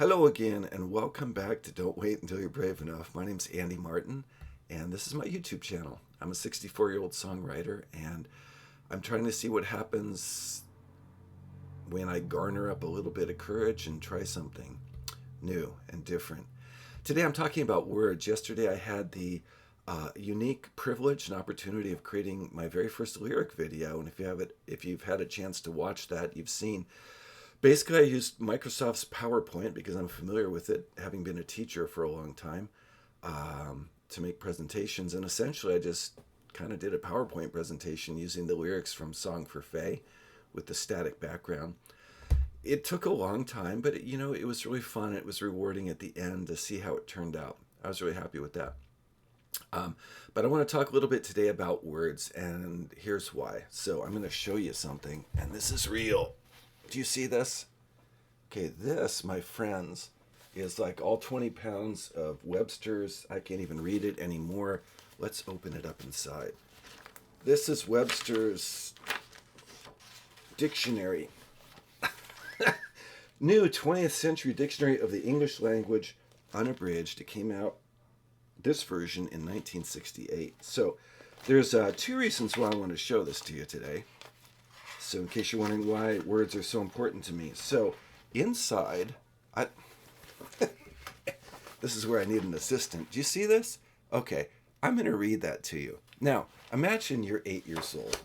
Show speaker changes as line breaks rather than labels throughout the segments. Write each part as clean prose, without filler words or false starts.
Hello again, and welcome back to Don't Wait Until You're Brave Enough. My name's Andy Martin, and this is my YouTube channel. I'm a 64-year-old songwriter, and I'm trying to see what happens when I garner up a little bit of courage and try something new and different. Today I'm talking about words. Yesterday I had the unique privilege and opportunity of creating my very first lyric video, and if you've had a chance to watch that, you've seen. Basically, I used Microsoft's PowerPoint because I'm familiar with it, having been a teacher for a long time, to make presentations. And essentially, I just kind of did a PowerPoint presentation using the lyrics from Song for Faye with the static background. It took a long time, but it was really fun. It was rewarding at the end to see how it turned out. I was really happy with that. But I want to talk a little bit today about words, and here's why. So I'm going to show you something, and this is real. Do you see this? Okay, this, my friends, is like all 20 pounds of Webster's. I can't even read it anymore. Let's open it up inside. This is Webster's dictionary. New 20th century dictionary of the English language, unabridged. It came out, this version, in 1968. So there's two reasons why I want to show this to you today. So in case you're wondering why words are so important to me. So inside, this is where I need an assistant. Do you see this? Okay, I'm going to read that to you. Now, imagine you're 8 years old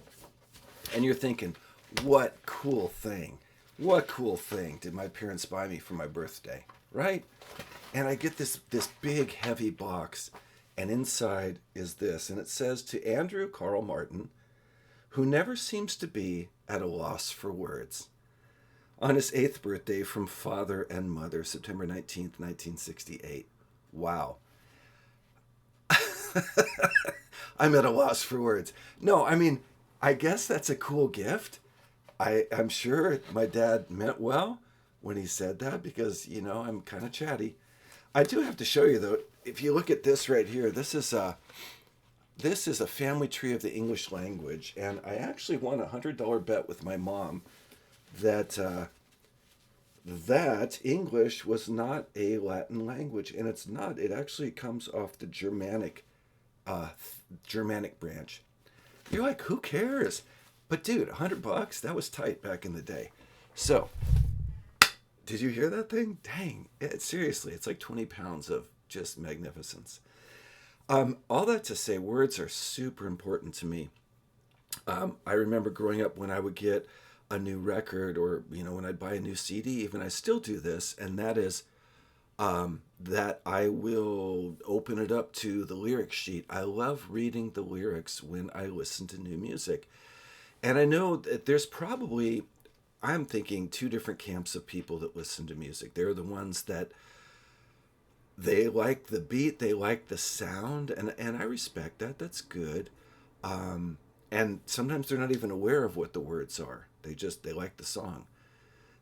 and you're thinking, what cool thing did my parents buy me for my birthday, right? And I get this big, heavy box, and inside is this, and it says, to Andrew Carl Martin, who never seems to be at a loss for words. On his 8th birthday from father and mother, September 19th, 1968. Wow. I'm at a loss for words. No, I mean, I guess that's a cool gift. I'm sure my dad meant well when he said that because, I'm kind of chatty. I do have to show you, though, if you look at this right here, this is a family tree of the English language, and I actually won a $100 bet with my mom that that English was not a Latin language, and it's not. It actually comes off the Germanic branch. You're like, who cares? But dude, $100, that was tight back in the day. So, did you hear that thing? Dang, seriously, it's like 20 pounds of just magnificence. All that to say, words are super important to me. I remember growing up when I would get a new record or, when I'd buy a new CD, even I still do this, and that is that I will open it up to the lyric sheet. I love reading the lyrics when I listen to new music. And I know that there's probably, I'm thinking, two different camps of people that listen to music. They're the ones that they like the beat, they like the sound, and I respect that. That's good. And sometimes they're not even aware of what the words are. They like the song.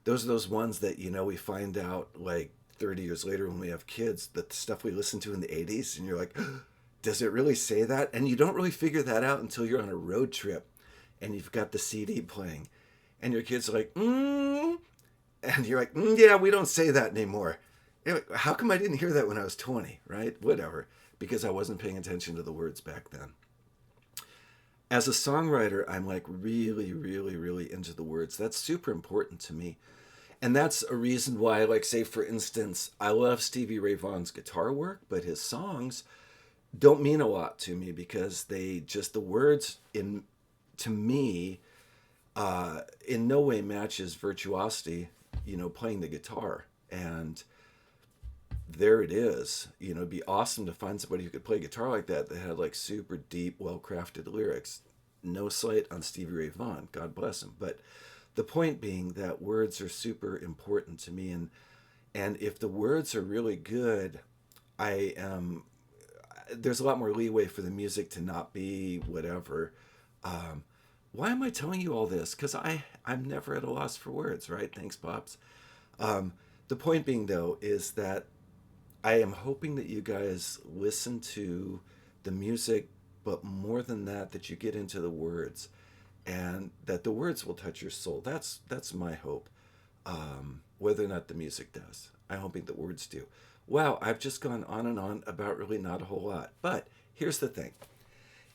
Those are those ones that, we find out like 30 years later when we have kids, that the stuff we listened to in the 80s, and you're like, does it really say that? And you don't really figure that out until you're on a road trip and you've got the CD playing. And your kids are like, and you're like, yeah, we don't say that anymore. Anyway, how come I didn't hear that when I was 20, right? Whatever, because I wasn't paying attention to the words back then. As a songwriter, I'm like really, really, really into the words. That's super important to me. And that's a reason why, like, say, for instance, I love Stevie Ray Vaughan's guitar work, but his songs don't mean a lot to me because the words to me, in no way matches virtuosity, playing the guitar. And there it is. It'd be awesome to find somebody who could play guitar like that had like super deep, well-crafted lyrics. No slight on Stevie Ray Vaughan, God bless him. But the point being that words are super important to me, and if the words are really good, there's a lot more leeway for the music to not be whatever. Why am I telling you all this? Because I'm never at a loss for words, right? Thanks, Pops. The point being, though, is that I am hoping that you guys listen to the music, but more than that, that you get into the words, and that the words will touch your soul. That's my hope. whether or not the music does. I'm hoping the words do. Wow, I've just gone on and on about really not a whole lot. But here's the thing.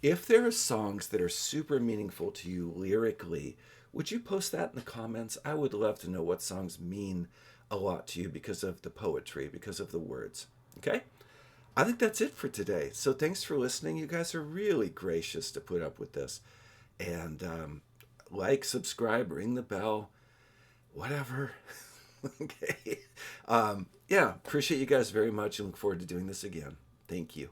If there are songs that are super meaningful to you lyrically, would you post that in the comments? I would love to know what songs mean a lot to you because of the poetry, because of the words. Okay? I think that's it for today. So thanks for listening. You guys are really gracious to put up with this. And like, subscribe, ring the bell, whatever. Okay. Yeah, appreciate you guys very much and look forward to doing this again. Thank you.